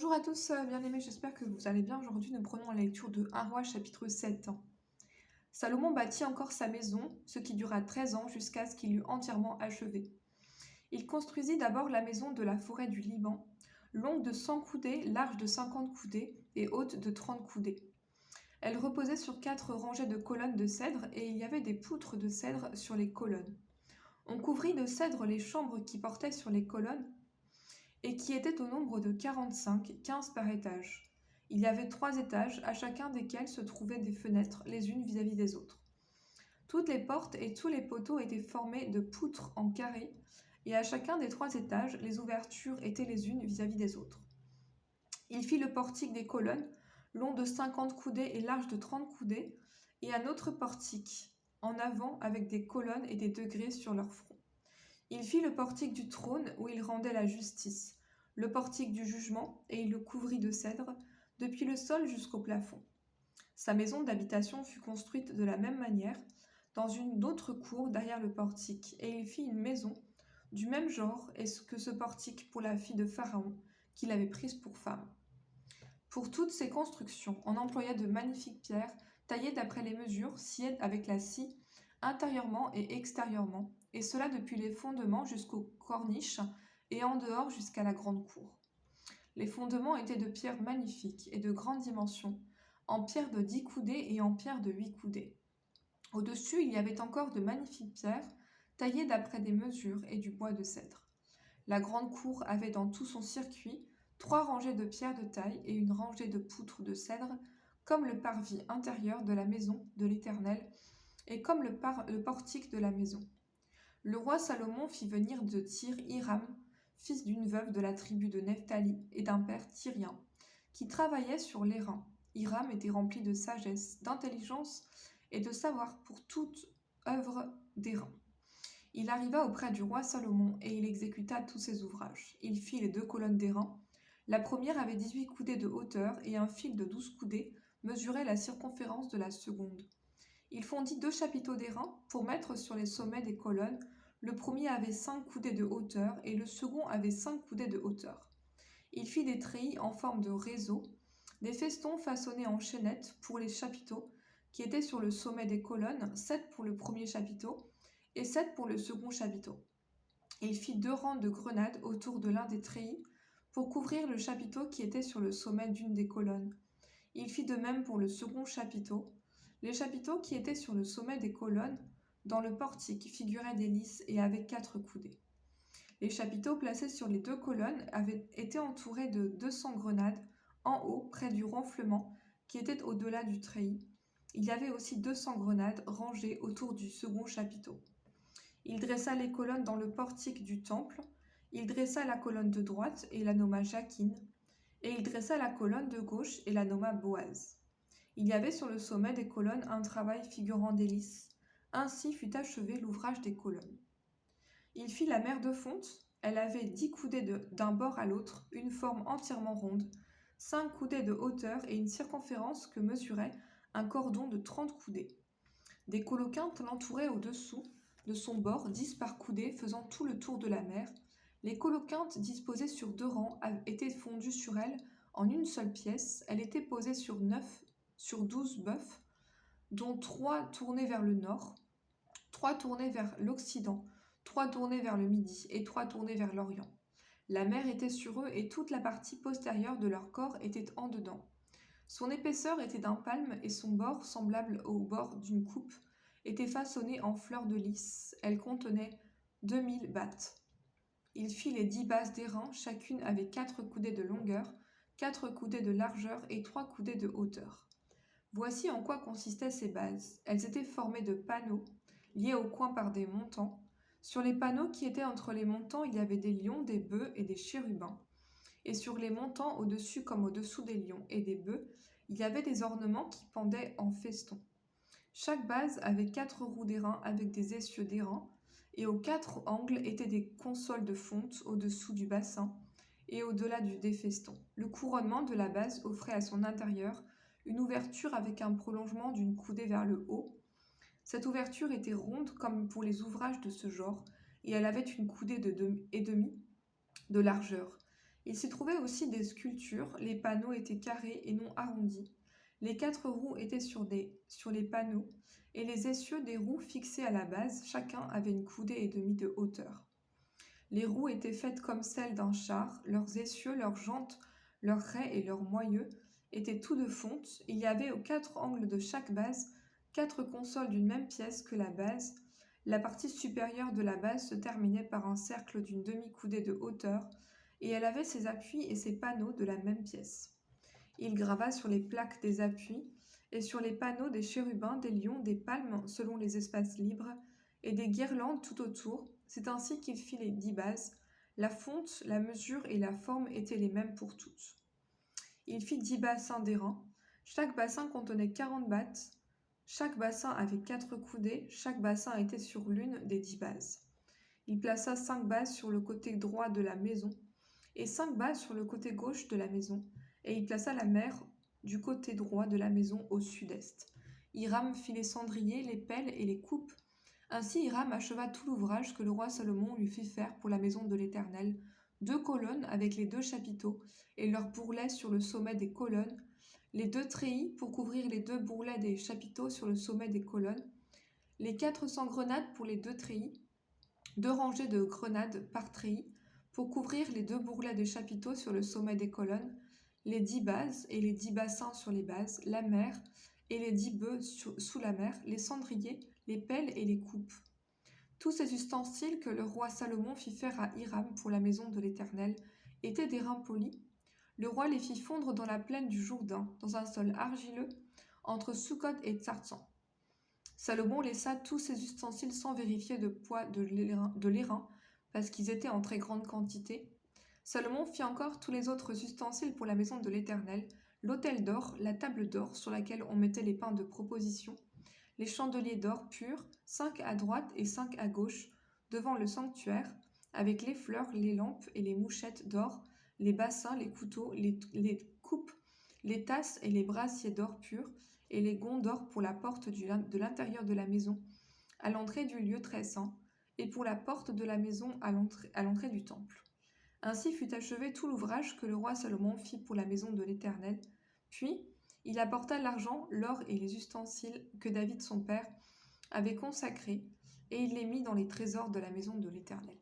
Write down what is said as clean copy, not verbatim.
Bonjour à tous, bien-aimés, j'espère que vous allez bien. Aujourd'hui, nous prenons la lecture de 1 Roi chapitre 7. Salomon bâtit encore sa maison, ce qui dura 13 ans jusqu'à ce qu'il eût entièrement achevé. Il construisit d'abord la maison de la forêt du Liban, longue de 100 coudées, large de 50 coudées et haute de 30 coudées. Elle reposait sur 4 rangées de colonnes de cèdre et il y avait des poutres de cèdre sur les colonnes. On couvrit de cèdre les chambres qui portaient sur les colonnes et qui étaient au nombre de 45, 15 par étage. Il y avait 3 étages, à chacun desquels se trouvaient des fenêtres, les unes vis-à-vis des autres. Toutes les portes et tous les poteaux étaient formés de poutres en carré, et à chacun des 3 étages, les ouvertures étaient les unes vis-à-vis des autres. Il fit le portique des colonnes, long de 50 coudées et large de 30 coudées, et un autre portique, en avant avec des colonnes et des degrés sur leur front. Il fit le portique du trône où il rendait la justice, le portique du jugement, et il le couvrit de cèdre, depuis le sol jusqu'au plafond. Sa maison d'habitation fut construite de la même manière, dans une autre cour derrière le portique, et il fit une maison du même genre que ce portique pour la fille de Pharaon, qu'il avait prise pour femme. Pour toutes ces constructions, on employa de magnifiques pierres taillées d'après les mesures, sciées avec la scie, intérieurement et extérieurement, et cela depuis les fondements jusqu'aux corniches et en dehors jusqu'à la grande cour. Les fondements étaient de pierres magnifiques et de grandes dimensions, en pierre de 10 coudées et en pierre de 8 coudées. Au-dessus, il y avait encore de magnifiques pierres, taillées d'après des mesures et du bois de cèdre. La grande cour avait dans tout son circuit 3 rangées de pierres de taille et une rangée de poutres de cèdre, comme le parvis intérieur de la maison de l'Éternel, et comme le portique de la maison. Le roi Salomon fit venir de Tyr Hiram, fils d'une veuve de la tribu de Nephtali et d'un père tyrien, qui travaillait sur l'airain. Hiram était rempli de sagesse, d'intelligence et de savoir pour toute œuvre d'airain. Il arriva auprès du roi Salomon et il exécuta tous ses ouvrages. Il fit les 2 colonnes d'airain. La première avait 18 coudées de hauteur et un fil de 12 coudées mesurait la circonférence de la seconde. Il fondit 2 chapiteaux d'airain pour mettre sur les sommets des colonnes. Le premier avait 5 coudées de hauteur et le second avait 5 coudées de hauteur. Il fit des treillis en forme de réseau, des festons façonnés en chaînettes pour les chapiteaux qui étaient sur le sommet des colonnes, 7 pour le premier chapiteau et 7 pour le second chapiteau. Il fit 2 rangs de grenades autour de l'un des treillis pour couvrir le chapiteau qui était sur le sommet d'une des colonnes. Il fit de même pour le second chapiteau. Les chapiteaux qui étaient sur le sommet des colonnes, dans le portique, figuraient des lys et avaient 4 coudées. Les chapiteaux placés sur les 2 colonnes avaient été entourés de 200 grenades en haut, près du renflement, qui était au-delà du treillis. Il y avait aussi 200 grenades rangées autour du second chapiteau. Il dressa les colonnes dans le portique du temple. Il dressa la colonne de droite et la nomma Jachin, et il dressa la colonne de gauche et la nomma Boaz. Il y avait sur le sommet des colonnes un travail figurant des lys. Ainsi fut achevé l'ouvrage des colonnes. Il fit la mer de fonte. Elle avait 10 coudées d'un bord à l'autre, une forme entièrement ronde, 5 coudées de hauteur et une circonférence que mesurait un cordon de 30 coudées. Des coloquintes l'entouraient au-dessous de son bord, 10 par coudée, faisant tout le tour de la mer. Les coloquintes disposées sur 2 rangs étaient fondues sur elle en une seule pièce. Elle était posée sur 12 bœufs, dont 3 tournés vers le nord, 3 tournés vers l'occident, 3 tournés vers le midi et 3 tournés vers l'orient. La mer était sur eux et toute la partie postérieure de leur corps était en dedans. Son épaisseur était d'un palme et son bord, semblable au bord d'une coupe, était façonné en fleurs de lys. Elle contenait 2000 battes. Il fit les 10 bases d'airain, chacune avait 4 coudées de longueur, 4 coudées de largeur et 3 coudées de hauteur. Voici en quoi consistaient ces bases. Elles étaient formées de panneaux, liés au coin par des montants. Sur les panneaux qui étaient entre les montants, il y avait des lions, des bœufs et des chérubins. Et sur les montants, au-dessus comme au-dessous des lions et des bœufs, il y avait des ornements qui pendaient en feston. Chaque base avait 4 roues d'airain avec des essieux d'airain, et aux 4 angles étaient des consoles de fonte au-dessous du bassin et au-delà des festons. Le couronnement de la base offrait à son intérieur une ouverture avec un prolongement d'une coudée vers le haut. Cette ouverture était ronde comme pour les ouvrages de ce genre, et elle avait une coudée et demie de largeur. Il s'y trouvait aussi des sculptures, les panneaux étaient carrés et non arrondis. Les 4 roues étaient sur les panneaux, et les essieux des roues fixés à la base, chacun avait une coudée et demie de hauteur. Les roues étaient faites comme celles d'un char, leurs essieux, leurs jantes, leurs raies et leurs moyeux étaient tout de fonte. Il y avait aux 4 angles de chaque base 4 consoles d'une même pièce que la base. La partie supérieure de la base se terminait par un cercle d'une demi-coudée de hauteur, et elle avait ses appuis et ses panneaux de la même pièce. Il grava sur les plaques des appuis et sur les panneaux des chérubins, des lions, des palmes selon les espaces libres, et des guirlandes tout autour. C'est ainsi qu'il fit les 10 bases. La fonte, la mesure et la forme étaient les mêmes pour toutes. Il fit 10 bassins d'airain. Chaque bassin contenait 40 battes. Chaque bassin avait 4 coudées. Chaque bassin était sur l'une des 10 bases. Il plaça 5 bases sur le côté droit de la maison et 5 bases sur le côté gauche de la maison, et il plaça la mer du côté droit de la maison au sud-est. Hiram fit les cendriers, les pelles et les coupes. Ainsi Hiram acheva tout l'ouvrage que le roi Salomon lui fit faire pour la maison de l'Éternel, 2 colonnes avec les 2 chapiteaux et leurs bourrelets sur le sommet des colonnes, les 2 treillis pour couvrir les 2 bourrelets des chapiteaux sur le sommet des colonnes, les 400 grenades pour les 2 treillis, 2 rangées de grenades par treillis pour couvrir les 2 bourrelets des chapiteaux sur le sommet des colonnes, les 10 bases et les 10 bassins sur les bases, la mer et les 10 bœufs sous la mer, les cendriers, les pelles et les coupes. Tous ces ustensiles que le roi Salomon fit faire à Hiram pour la maison de l'Éternel étaient d'airain poli. Le roi les fit fondre dans la plaine du Jourdain, dans un sol argileux, entre Sukkot et Tsartsan. Salomon laissa tous ces ustensiles sans vérifier de poids de l'airain, parce qu'ils étaient en très grande quantité. Salomon fit encore tous les autres ustensiles pour la maison de l'Éternel, l'autel d'or, la table d'or sur laquelle on mettait les pains de proposition, les chandeliers d'or pur, 5 à droite et 5 à gauche, devant le sanctuaire, avec les fleurs, les lampes et les mouchettes d'or, les bassins, les couteaux, les coupes, les tasses et les brassiers d'or pur, et les gonds d'or pour la porte de l'intérieur de la maison, à l'entrée du lieu très saint, et pour la porte de la maison à l'entrée du temple. Ainsi fut achevé tout l'ouvrage que le roi Salomon fit pour la maison de l'Éternel. Puis il apporta l'argent, l'or et les ustensiles que David son père avait consacrés, et il les mit dans les trésors de la maison de l'Éternel.